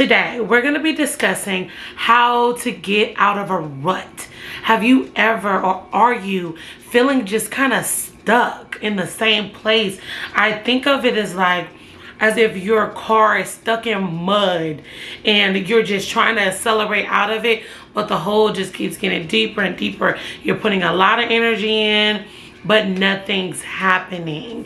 Today, we're going to be discussing how to get out of a rut. Have you ever, or are you feeling just kind of stuck in the same place? I think of it as if your car is stuck in mud and you're just trying to accelerate out of it, but the hole just keeps getting deeper and deeper. You're putting a lot of energy in, but nothing's happening.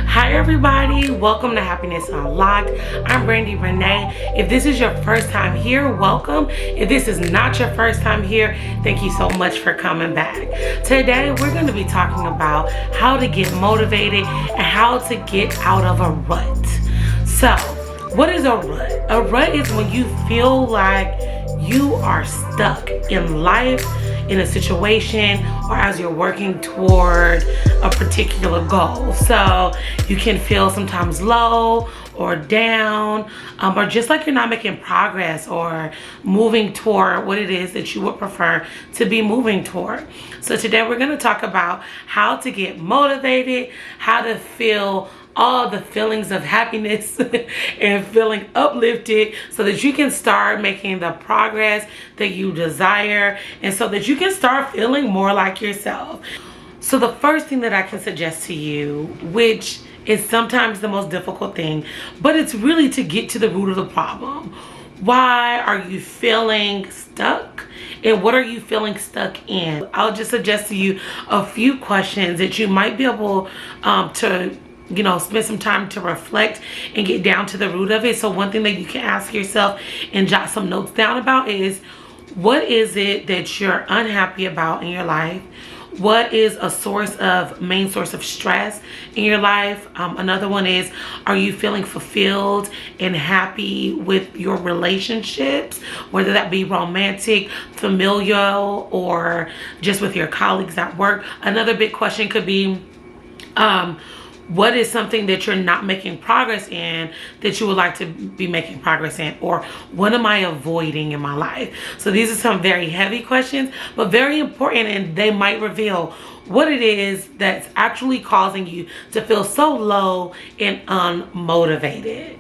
Hi everybody, welcome to Happiness Unlocked. I'm Brandy Renee. If this is your first time here, welcome. If this is not your first time here, thank you so much for coming back. Today we're going to be talking about how to get motivated and how to get out of a rut. So, what is a rut? A rut is when you feel like you are stuck in life, in a situation, or as you're working toward a particular goal. So you can feel sometimes low or down, or just like you're not making progress or moving toward what it is that you would prefer to be moving toward. So today we're going to talk about how to get motivated, how to feel all the feelings of happiness and feeling uplifted so that you can start making the progress that you desire and so that you can start feeling more like yourself. So the first thing that I can suggest to you, which is sometimes the most difficult thing, but it's really to get to the root of the problem. Why are you feeling stuck? And what are you feeling stuck in? I'll just suggest to you a few questions that you might be able to spend some time to reflect and get down to the root of it. So one thing that you can ask yourself and jot some notes down about is, what is it that you're unhappy about in your life? What is a main source of stress in your life? Another one is, are you feeling fulfilled and happy with your relationships, whether that be romantic, familial, or just with your colleagues at work? Another big question could be, what is something that you're not making progress in that you would like to be making progress in? Or what am I avoiding in my life? So these are some very heavy questions, but very important, and they might reveal what it is that's actually causing you to feel so low and unmotivated.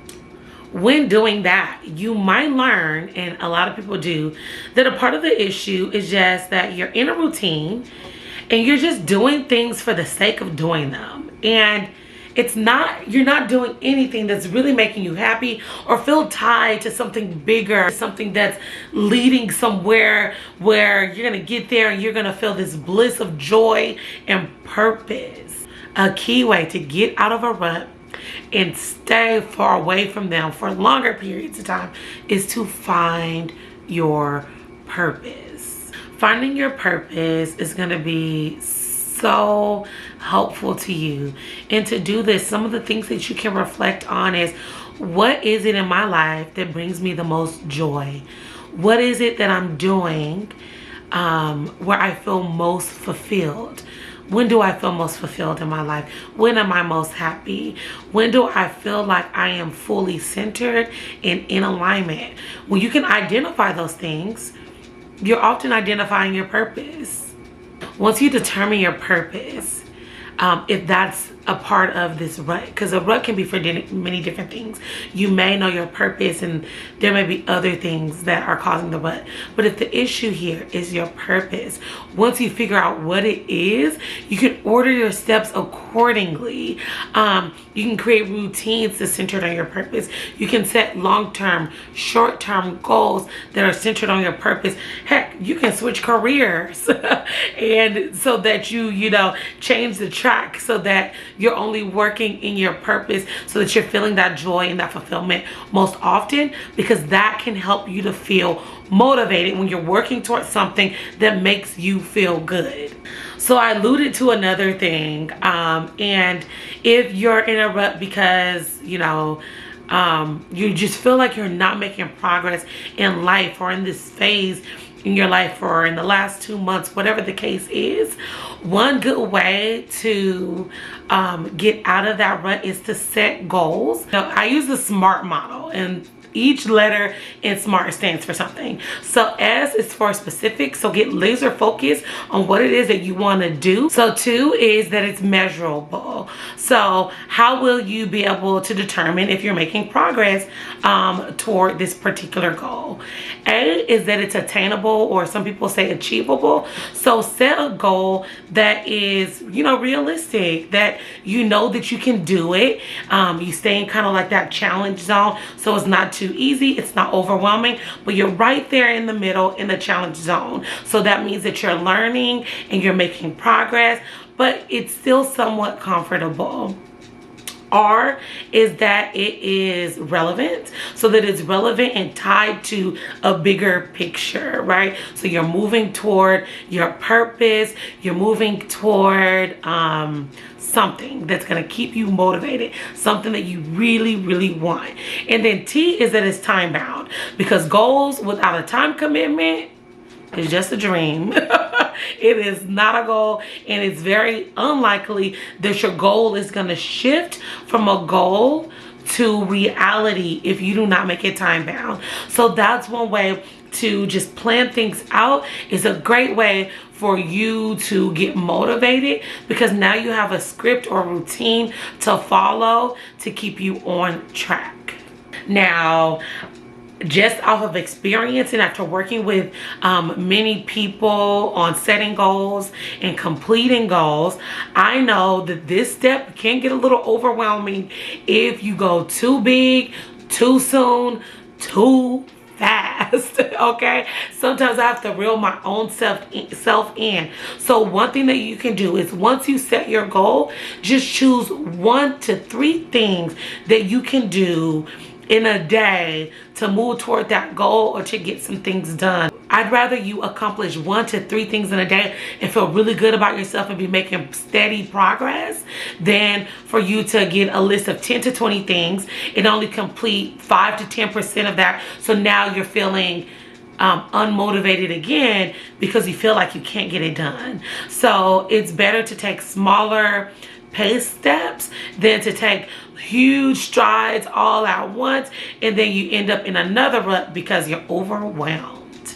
When doing that, you might learn, and a lot of people do, that a part of the issue is just that you're in a routine and you're just doing things for the sake of doing them. And you're not doing anything that's really making you happy or feel tied to something bigger, something that's leading somewhere where you're going to get there and you're going to feel this bliss of joy and purpose. A key way to get out of a rut and stay far away from them for longer periods of time is to find your purpose. Finding your purpose is going to be so helpful to you. And to do this, some of the things that you can reflect on is, what is it in my life that brings me the most joy? What is it that I'm doing where I feel most fulfilled? When do I feel most fulfilled in my life? When am I most happy? When do I feel like I am fully centered and in alignment? When you can identify those things, you're often identifying your purpose. Once you determine your purpose, if that's a part of this rut, because a rut can be for many different things. You may know your purpose and there may be other things that are causing the rut. But if the issue here is your purpose, once you figure out what it is, you can order your steps accordingly. You can create routines that's centered on your purpose. You can set long-term, short-term goals that are centered on your purpose. Heck, you can switch careers and so that you change the track so that you're only working in your purpose, so that you're feeling that joy and that fulfillment most often, because that can help you to feel motivated when you're working towards something that makes you feel good. So I alluded to another thing, and if you're in a rut because you just feel like you're not making progress in life, or in this phase in your life, or in the last 2 months, whatever the case is, one good way to get out of that rut is to set goals. Now, I use the SMART model, and each letter in SMART stands for something. So S is for specific, so get laser focused on what it is that you want to do. So 2 is that it's measurable. So how will you be able to determine if you're making progress toward this particular goal? A is that it's attainable, or some people say achievable. So set a goal that is, realistic, that that you can do it. You stay in kind of like that challenge zone. So it's not too easy, it's not overwhelming, but you're right there in the middle in the challenge zone. So that means that you're learning and you're making progress, but it's still somewhat comfortable. R is that it is relevant, so that it's relevant and tied to a bigger picture, right? So you're moving toward your purpose, you're moving toward something that's going to keep you motivated, something that you really, really want. And then T is that it's time bound, because goals without a time commitment is just a dream. It is not a goal, and it's very unlikely that your goal is going to shift from a goal to reality if you do not make it time bound. So that's one way to just plan things out. It's a great way for you to get motivated, because now you have a script or routine to follow to keep you on track. Now, just off of experience and after working with many people on setting goals and completing goals, I know that this step can get a little overwhelming if you go too big, too soon, too fast. Okay, sometimes I have to reel my own self in. So one thing that you can do is, once you set your goal, just choose 1 to 3 things that you can do in a day to move toward that goal or to get some things done. I'd rather you accomplish 1 to 3 things in a day and feel really good about yourself and be making steady progress, than for you to get a list of 10 to 20 things and only complete 5 to 10% of that. So now you're feeling unmotivated again because you feel like you can't get it done. So it's better to take smaller pace steps than to take huge strides all at once and then you end up in another rut because you're overwhelmed.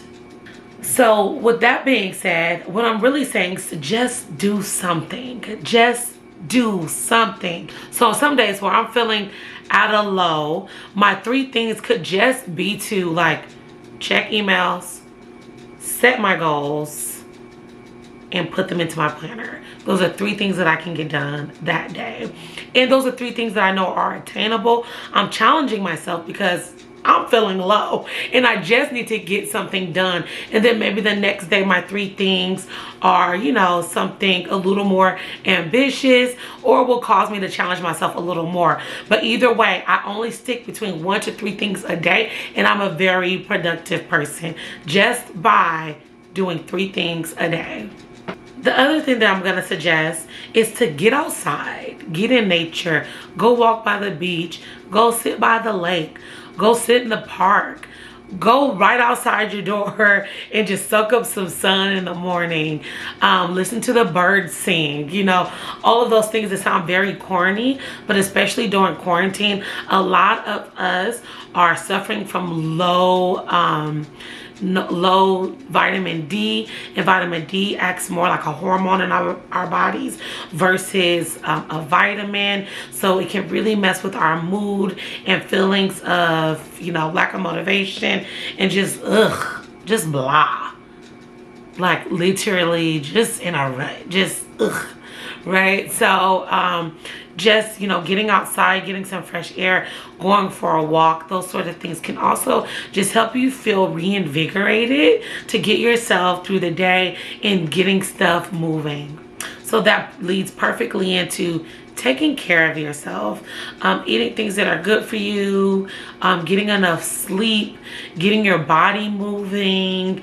So with that being said, what I'm really saying is to just do something. Just do something. So some days where I'm feeling at a low, my 3 things could just be to like check emails, set my goals, and put them into my planner. Those are 3 things that I can get done that day. And those are 3 things that I know are attainable. I'm challenging myself because I'm feeling low and I just need to get something done. And then maybe the next day my 3 things are, something a little more ambitious, or will cause me to challenge myself a little more. But either way, I only stick between 1 to 3 things a day, and I'm a very productive person just by doing 3 things a day. The other thing that I'm going to suggest is to get outside, get in nature, go walk by the beach, go sit by the lake, go sit in the park, go right outside your door and just soak up some sun in the morning. Listen to the birds sing, all of those things that sound very corny, but especially during quarantine, a lot of us are suffering from low vitamin D, and vitamin D acts more like a hormone in our bodies versus a vitamin. So it can really mess with our mood and feelings of lack of motivation and just blah, like literally just in a rut, just right? So just getting outside, getting some fresh air, going for a walk, those sort of things can also just help you feel reinvigorated to get yourself through the day and getting stuff moving. So that leads perfectly into taking care of yourself, eating things that are good for you, getting enough sleep, getting your body moving,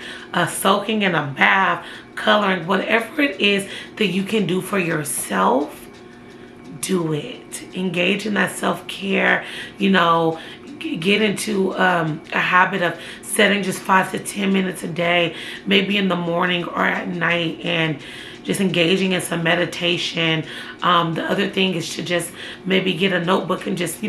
soaking in a bath, coloring, whatever it is that you can do for yourself, do it. Engage in that self-care, get into a habit of setting just 5 to 10 minutes a day, maybe in the morning or at night, and just engaging in some meditation. The other thing is to just maybe get a notebook and just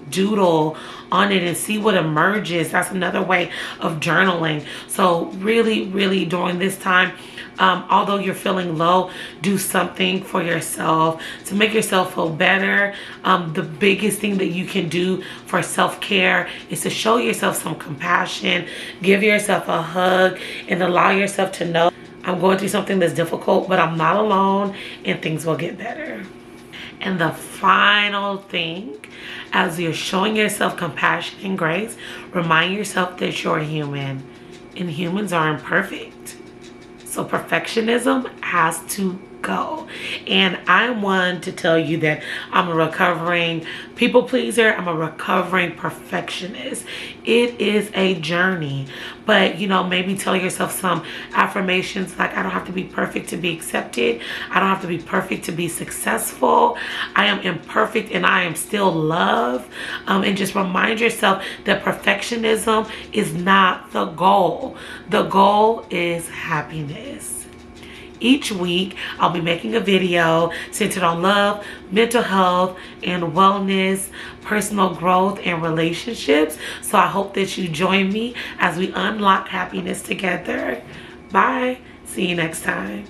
doodle on it and see what emerges. That's another way of journaling. So really during this time, Although you're feeling low, do something for yourself to make yourself feel better. The biggest thing that you can do for self-care is to show yourself some compassion, give yourself a hug, and allow yourself to know, I'm going through something that's difficult, but I'm not alone, and things will get better. And the final thing, as you're showing yourself compassion and grace, remind yourself that you're human, and humans are imperfect. So perfectionism has to go. And I'm one to tell you that I'm a recovering people pleaser. I'm a recovering perfectionist. It is a journey, but maybe tell yourself some affirmations like, I don't have to be perfect to be accepted. I don't have to be perfect to be successful. I am imperfect and I am still loved. And just remind yourself that perfectionism is not the goal. The goal is happiness. Each week, I'll be making a video centered on love, mental health, and wellness, personal growth, and relationships. So I hope that you join me as we unlock happiness together. Bye. See you next time.